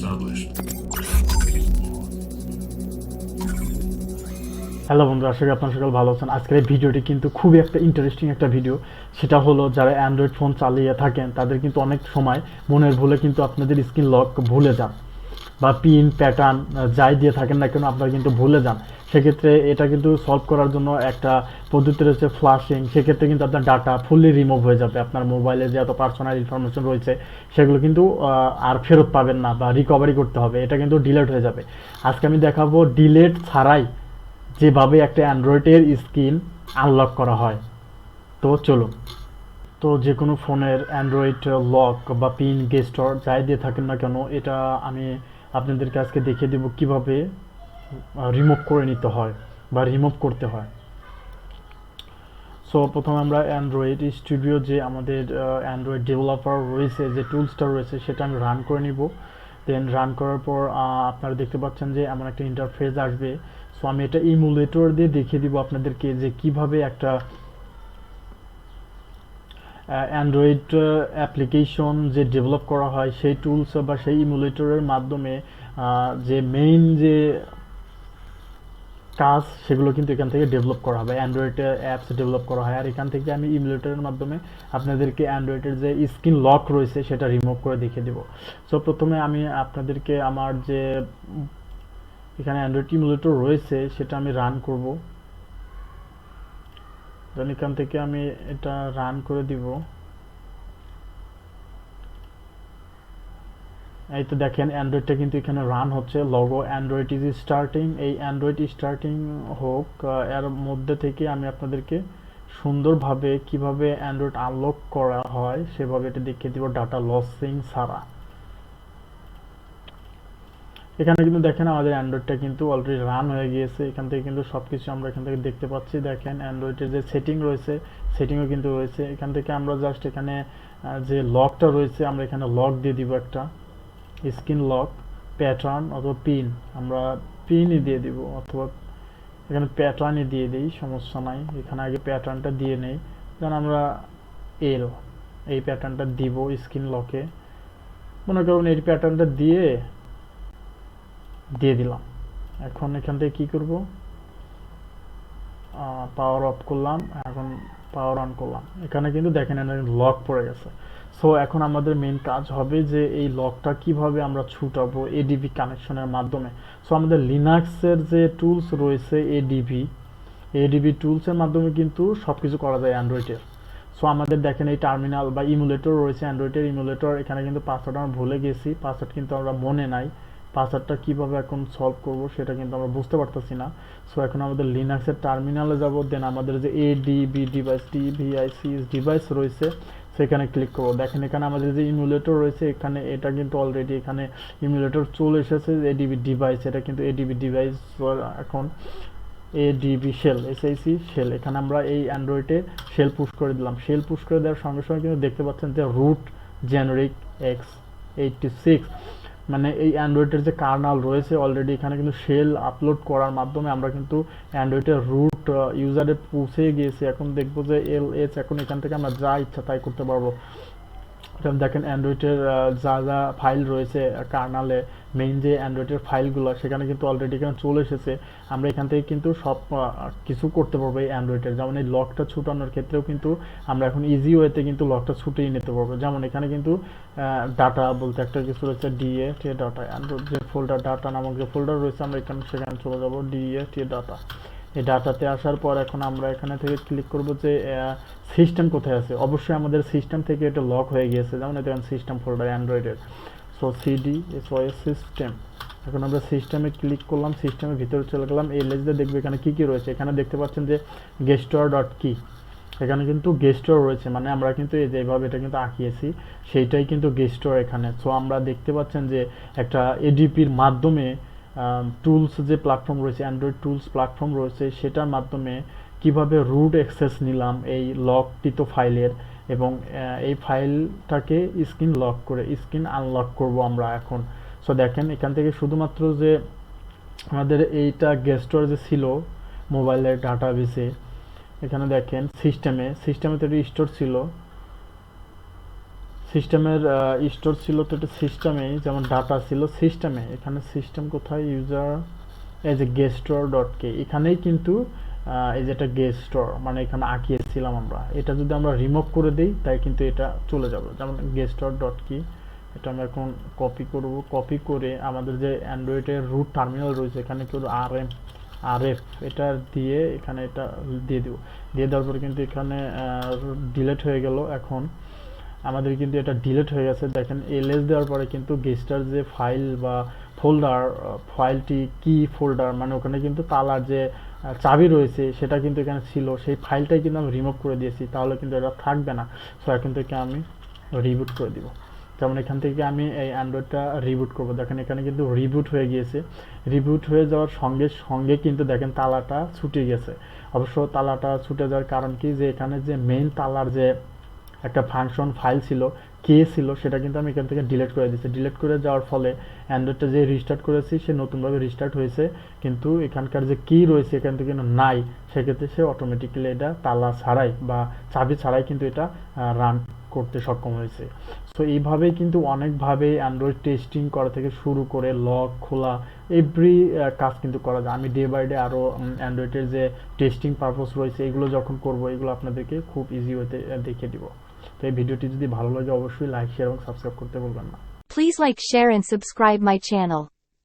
established. Hello বন্ধুরা, আশা করি আপনারা সকল ভালো আছেন। আজকের এই ভিডিওটি কিন্তু খুবই একটা ইন্টারেস্টিং একটা ভিডিও। সেটা হলো যারা অ্যান্ড্রয়েড ফোন চালিয়ে থাকেন তাদের কিন্তু অনেক সময় মনের ভুলে কিন্তু আপনাদের স্ক্রিন লক ভুলে যান, বা পিন প্যাটার্ন যাই দিয়ে থাকেন না কেন আপনারা কিন্তু ভুলে যান। সেক্ষেত্রে এটা কিন্তু সলভ করার জন্য একটা পদ্ধতি রয়েছে ফ্লাশিং। সেক্ষেত্রে কিন্তু আপনার ডাটা ফুললি রিমুভ হয়ে যাবে। আপনার মোবাইলে যে এত পার্সোনাল ইনফরমেশন রয়েছে সেগুলো কিন্তু আর ফেরত পাবেন না, বা রিকভারি করতে হবে, এটা কিন্তু ডিলেট হয়ে যাবে। আজকে আমি দেখাবো ডিলেট ছাড়াই যেভাবে একটা অ্যান্ড্রয়েডের স্ক্রিন আনলক করা হয়। তো চলুন। তো যে কোনো ফোনের অ্যান্ড্রয়েড লক বা পিন গেস্টর যাই দিয়ে থাকেন না কেন, এটা আমি আপনাদেরকে আজকে দেখিয়ে দেবো কীভাবে রিমুভ করে নিতে হয় বা রিমুভ করতে হয়। সো প্রথমে আমরা অ্যান্ড্রয়েড স্টুডিও যে আমাদের অ্যান্ড্রয়েড ডেভেলপার রয়েছে, যে টুলসটা রয়েছে সেটা আমি রান করে নিব। দেন রান করার পর আপনারা দেখতে পাচ্ছেন যে এমন একটা ইন্টারফেস আসবে। সো আমি এটা ইমুলেটর দিয়ে দেখিয়ে দিব আপনাদেরকে যে কিভাবে একটা অ্যান্ড্রয়েড অ্যাপ্লিকেশন যে ডেভেলপ করা হয় সেই টুলস বা সেই ইমুলেটরের মাধ্যমে যে মেইন যে কাজ সেগুলো কিন্তু এখান থেকে ডেভেলপ করা হবে, অ্যান্ড্রয়েডে অ্যাপস ডেভেলপ করা হয়। আর এখান থেকে আমি ইমুলেটরের মাধ্যমে আপনাদেরকে অ্যান্ড্রয়েডের যে স্ক্রিন লক রয়েছে সেটা রিমুভ করে দেখিয়ে দেবো। সো প্রথমে আমি আপনাদেরকে আমার যে এখানে অ্যান্ড্রয়েড ইমুলেটর রয়েছে সেটা আমি রান করব। দেন এখান থেকে আমি এটা রান করে দিব। এই তো দেখেন অ্যান্ড্রয়েডটা কিন্তু এখানে রান হচ্ছে, লগো অ্যান্ড্রয়েড ইজ স্টার্টিং। এই অ্যান্ড্রয়েড স্টার্টিং হোক, এর মধ্যে থেকে আমি আপনাদেরকে সুন্দরভাবে কিভাবে অ্যান্ড্রয়েড আনলক করা হয় সেভাবে এটা দেখিয়ে দিব ডাটা লসিং ছাড়া। এখানে কিন্তু দেখেন আমাদের অ্যান্ড্রয়েডটা কিন্তু অলরেডি রান হয়ে গিয়েছে। এখান থেকে কিন্তু সব কিছু আমরা এখান থেকে দেখতে পাচ্ছি। দেখেন অ্যান্ড্রয়েডের যে সেটিং রয়েছে সেটিংও কিন্তু রয়েছে। এখান থেকে আমরা জাস্ট এখানে যে লকটা রয়েছে আমরা এখানে লক দিয়ে দিব, একটা স্ক্রিন লক প্যাটার্ন অথবা পিন, আমরা পিনই দিয়ে দিব, অথবা এখানে প্যাটার্নই দিয়ে দিই, সমস্যা নাই। এখানে আগে প্যাটার্নটা দিয়ে নেই, দেন আমরা এই প্যাটার্নটা দিব স্ক্রিন লকে। মনে করুন এই প্যাটার্নটা দিয়ে দিলাম। এখন এখান থেকে কি করব, পাওয়ার অফ করলাম, এখন পাওয়ার অন করলাম। এখানে কিন্তু দেখেন লক পড়ে গেছে। সো এখন আমাদের মেইন কাজ হবে যে এই লকটা কিভাবে আমরা ছুটাবো এডিবি কানেকশনের মাধ্যমে। সো আমাদের লিনাক্সের যে টুলস রয়েছে এডিবি টুলসের মাধ্যমে কিন্তু সব কিছু করা যায় অ্যান্ড্রয়েডের। সো আমাদের দেখেন এই টার্মিনাল বা ইমুলেটর রয়েছে, অ্যান্ড্রয়েডের ইমুলেটর। এখানে কিন্তু পাসওয়ার্ড আমরা ভুলে গেছি, পাসওয়ার্ড কিন্তু আমরা মনে নাই। পাসওয়ার্ডটা কীভাবে এখন সলভ করব সেটা কিন্তু আমরা বুঝতে পারতেছি না। সো এখন আমাদের লিনাক্সের টার্মিনালে যাব, দেন আমাদের যে এডিবি ডিভাইস 𝗕𝗵𝐼𝐶 ডিভাইস রয়েছে সেখানে ক্লিক করব। দেখেন এখানে আমাদের যে ইমুলেটর রয়েছে এখানে এটা কিন্তু অলরেডি এখানে ইমুলেটর চলে এসেছে এডিবি ডিভাইস। এটা কিন্তু এডিবি ডিভাইস, এখন এডিবি শেল শেল। এখানে আমরা এই অ্যান্ড্রয়েডে শেল পুশ করে দিলাম। শেল পুশ করে দেওয়ার সঙ্গে সঙ্গে কিন্তু দেখতে পাচ্ছেন যে রুট জেনারিক x86, মানে এই অ্যান্ড্রয়েডের যে কার্নাল রয়েছে অলরেডি এখানে কিন্তু শেল আপলোড করার মাধ্যমে আমরা কিন্তু অ্যান্ড্রয়েডের রুট ইউজারে পৌঁছে গিয়েছি। এখন দেখবো যে ls, এখন এখান থেকে আমরা যা ইচ্ছা তাই করতে পারবো। যেমন দেখেন অ্যান্ড্রয়েডের যা যা ফাইল রয়েছে কার্নালে, মেইন যে অ্যান্ড্রয়েডের ফাইলগুলো সেখানে কিন্তু অলরেডি এখানে চলে এসেছে। আমরা এখান থেকে কিন্তু সব কিছু করতে পারবো এই অ্যান্ড্রয়েডের। যেমন এই লকটা ছুটানোর ক্ষেত্রেও কিন্তু আমরা এখন ইজি ওয়েতে কিন্তু লকটা ছুটিয়ে নিতে পারবো। যেমন এখানে কিন্তু ডাটা বলতে একটা কিছু রয়েছে DA ডাটা, অ্যান্ড্রয়েড যে ফোল্ডার ডাটা নামক যে ফোল্ডার রয়েছে আমরা এখানে সেখানে চলে যাবো DA ডাটা। এই ডাটাতে আসার পর এখন আমরা এখানে থেকে ক্লিক করব যে সিস্টেম কোথায় আছে। অবশ্যই আমাদের সিস্টেম থেকে এটা লক হয়ে গিয়েছে, যেমন দেখেন সিস্টেম ফোল্ডার অ্যান্ড্রয়েডের। So CDSOS system. এখন আমরা সিস্টেমে ক্লিক করলাম, সিস্টেমের ভিতরে চলে গেলাম। এই লেজে দেখবে এখানে কী কী রয়েছে। এখানে দেখতে পাচ্ছেন যে 𝗦𝗏𝗏, এখানে কিন্তু গেস্টর রয়েছে, মানে আমরা কিন্তু এই যেভাবে এটা কিন্তু আঁকিয়েছি সেইটাই কিন্তু গেস্টর এখানে। সো আমরা দেখতে পাচ্ছেন যে একটা এডিপির মাধ্যমে টুলস যে প্ল্যাটফর্ম রয়েছে, অ্যান্ড্রয়েড টুলস প্ল্যাটফর্ম রয়েছে, সেটার মাধ্যমে কিভাবে রুট অ্যাক্সেস নিলাম এই লককৃত ফাইলের, এবং এই ফাইলটাকে স্ক্রিন লক করে স্ক্রিন আনলক করব আমরা এখন। সো দেখেন এখান থেকে শুধুমাত্র যে আমাদের এইটা গেস্টর যে ছিল মোবাইলের ডাটাবেসে, এখানে দেখেন সিস্টেমে তো স্টোর ছিল, সিস্টেমের স্টোর ছিল তো এটা সিস্টেমে, যেমন ডাটা ছিল সিস্টেমে, এখানে সিস্টেম কোথায়, ইউজার এই যে 𝗦𝗬𝑠𝑡ore.𝗧 এখানেই কিন্তু এই যে এটা 𝗦𝗬𝑠𝑡ore মানে এখানে আঁকিয়েছিলাম আমরা, এটা যদি আমরা রিমুভ করে দিই তাই কিন্তু এটা চলে যাবে। যেমন 𝗦𝗬𝑠𝑡ore.𝗧 এটা আমরা এখন কপি করব, কপি করে আমাদের যে অ্যান্ড্রয়েডের রুট টার্মিনাল রয়েছে এখানে কেউ rf এটা দিয়ে এখানে এটা দিয়ে দেব, দিয়ে দেওয়ার পরে কিন্তু এখানে ডিলিট হয়ে গেল। এখন আমাদের কিন্তু এটা ডিলিট হয়ে গেছে, দেখেন ls দেওয়ার পরে কিন্তু গেস্টার যে ফাইল বা ফোল্ডার, ফাইলটি কি ফোল্ডার মানে ওখানে কিন্তু তালার যে চাবি রয়েছে সেটা কিন্তু এখানে ছিল, সেই ফাইলটাই কিন্তু আমি রিমুভ করে দিয়েছি, তাহলে কিন্তু এটা থাকবে না। সো এখন থেকে আমি রিবুট করে দিব। যেমন এখান থেকে আমি এই অ্যান্ড্রয়েডটা রিবুট করব, দেখেন এখানে কিন্তু রিবুট হয়ে গিয়েছে। রিবুট হয়ে যাওয়ার সঙ্গে সঙ্গে কিন্তু দেখেন তালাটা ছুটে গেছে। অবশ্য তালাটা ছুটে যাওয়ার কারণ কি, যে এখানে যে মেইন তালার যে একটা ফাংশন ফাইল ছিল কে ছিল সেটা কিন্তু আমি এখান থেকে ডিলিট করে দিয়েছি। ডিলিট করে যাওয়ার ফলে অ্যান্ড্রয়েডটা যে রিস্টার্ট করেছি সে নতুনভাবে রিস্টার্ট হয়েছে, কিন্তু এখানকার যে কি রয়েছে এখান থেকে কিন্তু নাই, সেক্ষেত্রে সে অটোমেটিক্যালি এটা তালা ছাড়াই বা চাবি ছাড়াই কিন্তু এটা রান করতে সক্ষম হয়েছে। সো এইভাবেই কিন্তু অনেকভাবে অ্যান্ড্রয়েড টেস্টিং করা থেকে শুরু করে লক খোলা এভরি কাজ কিন্তু করা যায়। আমি ডে বাই ডে আরও অ্যান্ড্রয়েডের যে টেস্টিং পারপোজ রয়েছে এগুলো যখন করব এগুলো আপনাদেরকে খুব ইজি ওয়েতে দেখিয়ে দিব। তো এই ভিডিওটি যদি ভালো লাগে অবশ্যই লাইক শেয়ার এবং সাবস্ক্রাইব করতে ভুলবেন না। Please like, share and subscribe my channel.